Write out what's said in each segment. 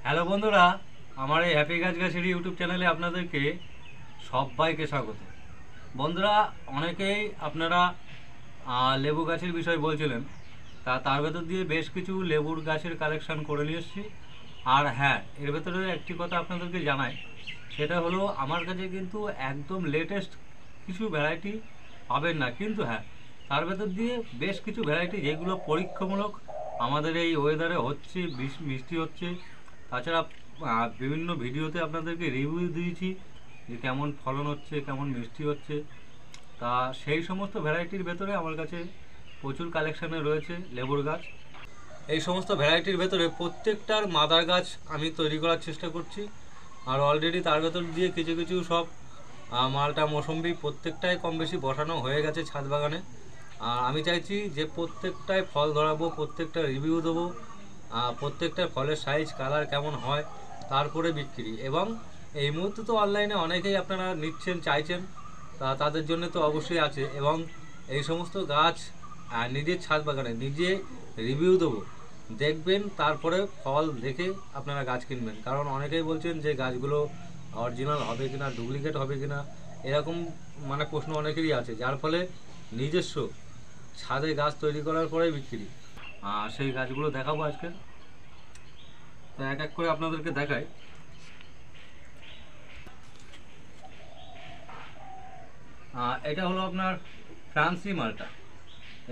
Hello বন্ধুরা, আমার এই হ্যাপি গাছগাছের ইউটিউব চ্যানেলে আপনাদেরকে সবাইকে স্বাগত। বন্ধুরা, অনেকেই আপনারা লেবু গাছের বিষয় বলছিলেন, তার ভেতর দিয়ে বেশ কিছু লেবুর গাছের কালেকশন করে নিয়ে এসেছি। আর হ্যাঁ, এর ভেতরে একটি কথা আপনাদেরকে জানাই, সেটা হলো আমার কাছে কিন্তু একদম লেটেস্ট কিছু ভ্যারাইটি পাবেন না, কিন্তু হ্যাঁ, তার ভেতর দিয়ে বেশ কিছু ভ্যারাইটি যেগুলো পরীক্ষামূলক আমাদের এই ওয়েদারে হচ্ছে, মিষ্টি হচ্ছে। তাছাড়া বিভিন্ন ভিডিওতে আপনাদেরকে রিভিউ দিয়েছি যে কেমন ফলন হচ্ছে, কেমন মিষ্টি হচ্ছে। তা সেই সমস্ত ভ্যারাইটির ভেতরে আমার কাছে প্রচুর কালেকশানে রয়েছে লেবুর গাছ। এই সমস্ত ভ্যারাইটির ভেতরে প্রত্যেকটার মাদার গাছ আমি তৈরি করার চেষ্টা করছি। আর অলরেডি তার ভেতর দিয়ে কিছু কিছু সব মালটা মৌসুম্বি প্রত্যেকটাই কম বেশি বসানো হয়ে গেছে ছাদ বাগানে। আর আমি চাইছি যে প্রত্যেকটায় ফল ধরাবো, প্রত্যেকটা রিভিউ দেবো, প্রত্যেকটা ফলের সাইজ কালার কেমন হয় তারপরে বিক্রি। এবং এই মুহূর্তে তো অনলাইনে অনেকেই আপনারা নিচ্ছেন, চাইছেন, তাদের জন্য তো অবশ্যই আছে। এবং এই সমস্ত গাছ নিজের ছাদ বাগানে নিজে রিভিউ দেবো, দেখবেন, তারপরে ফল দেখে আপনারা গাছ কিনবেন। কারণ অনেকেই বলছেন যে গাছগুলো অরিজিনাল হবে কিনা, ডুপ্লিকেট হবে কিনা, এরকম মানে প্রশ্ন অনেকেরই আছে, যার ফলে নিজস্ব ছাদে গাছ তৈরি করার পরেই বিক্রি। সেই গাছগুলো দেখাবো আজকে। তো এক এক করে আপনাদেরকে দেখাই। এটা হলো আপনার ফ্রান্সি মালটা।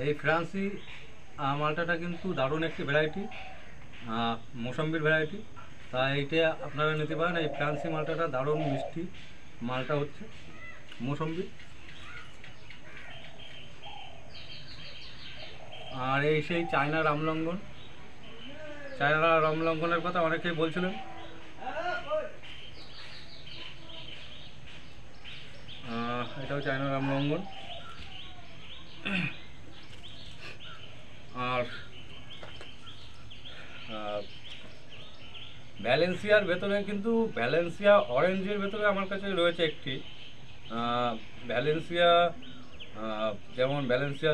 এই ফ্রান্সি মালটাটা কিন্তু দারুণ একটি ভ্যারাইটি, মৌসম্বির ভ্যারাইটি। তাই এইটা আপনারা নিতে পারেন। এই ফ্রান্সি মালটাটা দারুণ মিষ্টি মালটা হচ্ছে মৌসম্বি। আর এই সেই চায়না রামলঙ্গন। চায়না রামলঙ্গনের কথা অনেকেই বলছিলেন। এটাও চায়না রামলঙ্গন। আর ভ্যালেন্সিয়ার ভেতরে কিন্তু ভ্যালেন্সিয়া অরেঞ্জের ভেতরে আমার কাছে রয়েছে একটি ভ্যালেন্সিয়া,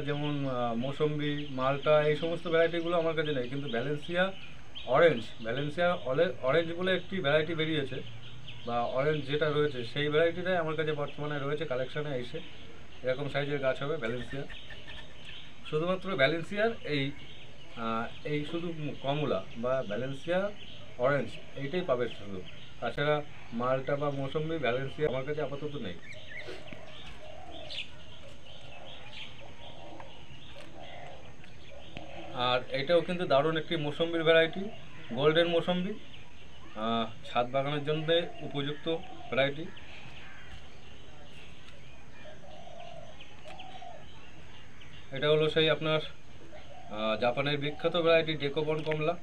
যেমন মৌসম্বি, মালটা, এই সমস্ত ভ্যারাইটিগুলো আমার কাছে নেই। কিন্তু ভ্যালেন্সিয়া অরেঞ্জ বলে একটি ভ্যারাইটি বেরিয়েছে, বা অরেঞ্জ যেটা রয়েছে সেই ভ্যারাইটিটাই আমার কাছে বর্তমানে রয়েছে কালেকশানে এসে। এরকম সাইজের গাছ হবে ভ্যালেন্সিয়া। শুধুমাত্র ভ্যালেন্সিয়ার এই শুধু কমলা বা ভ্যালেন্সিয়া অরেঞ্জ এইটাই পাবে শুধু। তাছাড়া মালটা বা মৌসম্বি, ভ্যালেন্সিয়া আমার কাছে আপাতত নেই। আর এটাও কিন্তু দারুণ একটি মৌসম্বির ভ্যারাইটি, গোল্ডেন মৌসম্বি, ছাদ বাগানের জন্য উপযুক্ত ভ্যারাইটি। এটা হলো সেই আপনার জাপানের বিখ্যাত ভ্যারাইটি ডেকোবন কমলা।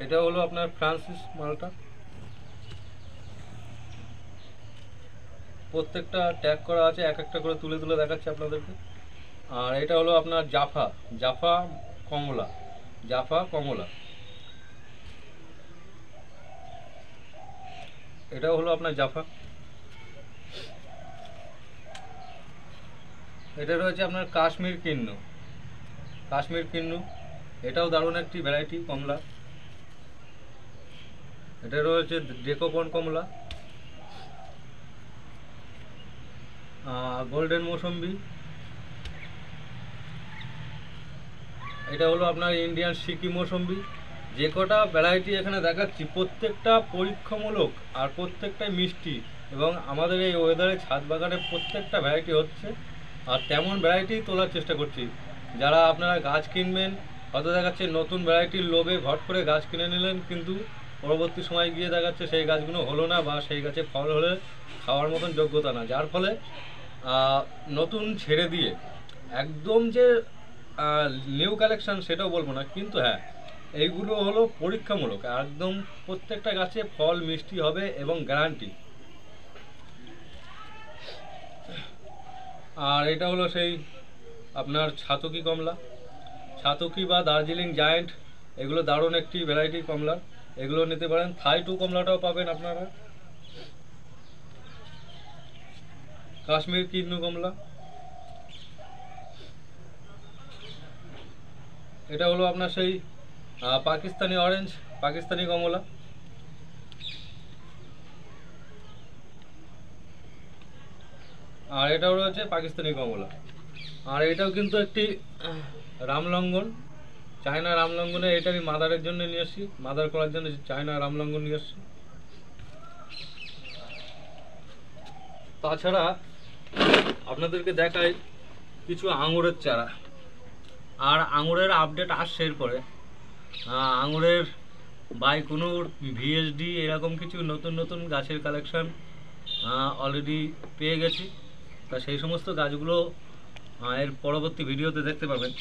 এটা হলো আপনার ফ্রান্সিস মালটা। প্রত্যেকটা ট্যাগ করা আছে, এক একটা করে তুলে তুলে দেখাচ্ছে আপনাদেরকে। আর এটা হলো আপনার জাফা কমলা। এটাও হলো আপনার জাফা। এটা রয়েছে আপনার কাশ্মীর কিন্নু। এটাও দারুণ একটি ভ্যারাইটি কমলা। এটা রয়েছে ডেকোবন কমলা, গোল্ডেন মৌসম্বি। এটা হলো আপনার ইন্ডিয়ান সিকি মৌসম্বি। যে কটা ভ্যারাইটি এখানে দেখাচ্ছি প্রত্যেকটা পরীক্ষামূলক আর প্রত্যেকটাই মিষ্টি। এবং আমাদের এই ওয়েদারে ছাদ বাগানে প্রত্যেকটা ভ্যারাইটি হচ্ছে, আর তেমন ভ্যারাইটি তোলার চেষ্টা করছি। যারা আপনারা গাছ কিনবেন, হয়তো দেখাচ্ছে নতুন ভ্যারাইটির লোভে ঘট করে গাছ কিনে নিলেন, কিন্তু পরবর্তী সময় গিয়ে দেখাচ্ছে সেই গাছগুলো হলো না, বা সেই গাছে ফল হলে খাওয়ার মতন যোগ্যতা না। যার ফলে নতুন ছেড়ে দিয়ে একদম যে নিউ কালেকশন সেটাও বলবো না, কিন্তু হ্যাঁ, এইগুলো হলো পরীক্ষামূলক। একদম প্রত্যেকটা গাছে ফল মিষ্টি হবে এবং গ্যারান্টি। আর এটা হলো সেই আপনার ছাতকি বা দার্জিলিং জায়েন্ট। এগুলো দারুণ একটি ভ্যারাইটি কমলা, এগুলো নিতে পারেন। থাই টু কমলাটাও পাবেন আপনারা। কাশ্মীর কিন্নু কমলা, এটা হলো আপনার সেই পাকিস্তানি অরেঞ্জ, পাকিস্তানি কমলা। আর এটাও রয়েছে পাকিস্তানি কমলা। আর এটাও কিন্তু একটি রামলঙ্গন, চায়না রামলঙ্গনের। এটা আমি মাদারের জন্য নিয়ে আসছি, মাদার করার জন্য চায়না রামলঙ্গন নিয়ে আসছি। তাছাড়া আপনাদেরকে দেখাই কিছু আঙুরের চারা। আর আঙুরের আপডেট আসছে এরপরে। আঙুরের বাইকুনুর, ভিএসডি এরকম কিছু নতুন নতুন গাছের কালেকশন অলরেডি পেয়ে গেছি। তা সেই সমস্ত গাছগুলো এর পরবর্তী ভিডিওতে দেখতে পাবেন।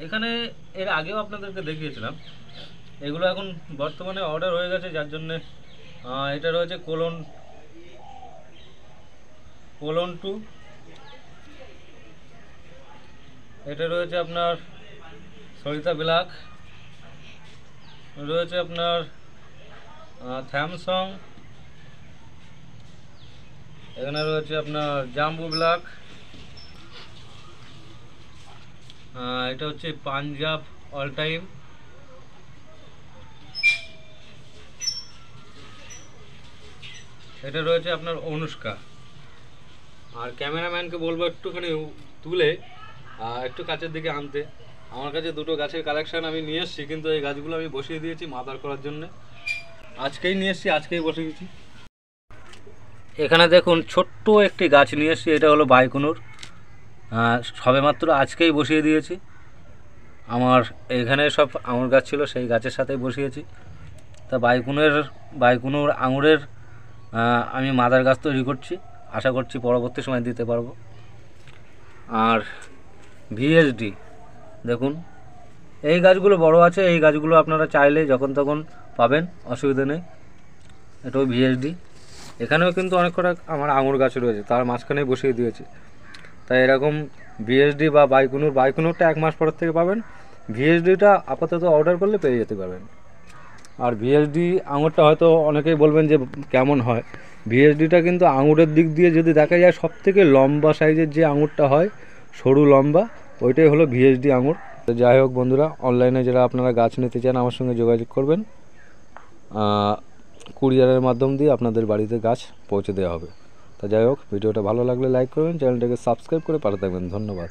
এখানে এর আগেও আপনাদেরকে দেখিয়েছিলাম, এগুলো এখন বর্তমানে অর্ডার হয়ে গেছে, যার জন্যে এটা রয়েছে কোলন 2, এটা রয়েছে আপনার সরিতা ব্ল্যাক, রয়েছে আপনার থ্যামসং, এখানে রয়েছে আপনার জাম্বু ব্ল্যাক, এটা হচ্ছে পাঞ্জাব অল টাইম, এটা রয়েছে আপনার অনুষ্কা। আর ক্যামেরাম্যানকে বলবো একটুখানি তুলে একটু কাছের দিকে আনতে। আমার কাছে দুটো গাছের কালেকশন আমি নিয়ে এসেছি, কিন্তু এই গাছগুলো আমি বসিয়ে দিয়েছি মাদার করার জন্য। আজকেই নিয়ে এসেছি, আজকেই বসিয়ে দিয়েছি। এখানে দেখুন ছোট্ট একটি গাছ নিয়ে এসেছি, এটা হলো বাইকুনুর। সবেমাত্র আজকেই বসিয়ে দিয়েছি। আমার এখানে সব আঙুর গাছ ছিল, সেই গাছের সাথেই বসিয়েছি। তা বাইকুনুর আঙুরের আমি মাদার গাছ তৈরি করছি, আশা করছি পরবর্তী সময় দিতে পারবো। আর ভিএসডি দেখুন, এই গাছগুলো বড় আছে, এই গাছগুলো আপনারা চাইলে যখন তখন পাবেন, অসুবিধা নেই। এটাও ভিএসডি। এখানেও কিন্তু অনেক কটা আমার আঙুর গাছ রয়েছে, তার মাঝখানেই বসিয়ে দিয়েছি। তাই এরকম ভিএসডি বা বাইকুনুরটা 1 মাস পর থেকে পাবেন। ভিএসডিটা আপাতত অর্ডার করলে পেয়ে যেতে পারবেন। আর ভিএসডি আঙুরটা হয়তো অনেকেই বলবেন যে কেমন হয়। ভিএসডিটা কিন্তু আঙুরের দিক দিয়ে যদি দেখা যায় সবথেকে লম্বা সাইজের যে আঙুরটা হয়, সরু লম্বা, ওইটাই হলো ভিএসডি আঙুর। তো যাই হোক বন্ধুরা, অনলাইনে যারা আপনারা গাছ নিতে চান আমার সঙ্গে যোগাযোগ করবেন, কুরিয়ারের মাধ্যম দিয়ে আপনাদের বাড়িতে গাছ পৌঁছে দেওয়া হবে। তা যাই হোক, ভিডিওটা ভালো লাগলে লাইক করবেন, চ্যানেলটাকে সাবস্ক্রাইব করে পাশে থাকবেন। ধন্যবাদ।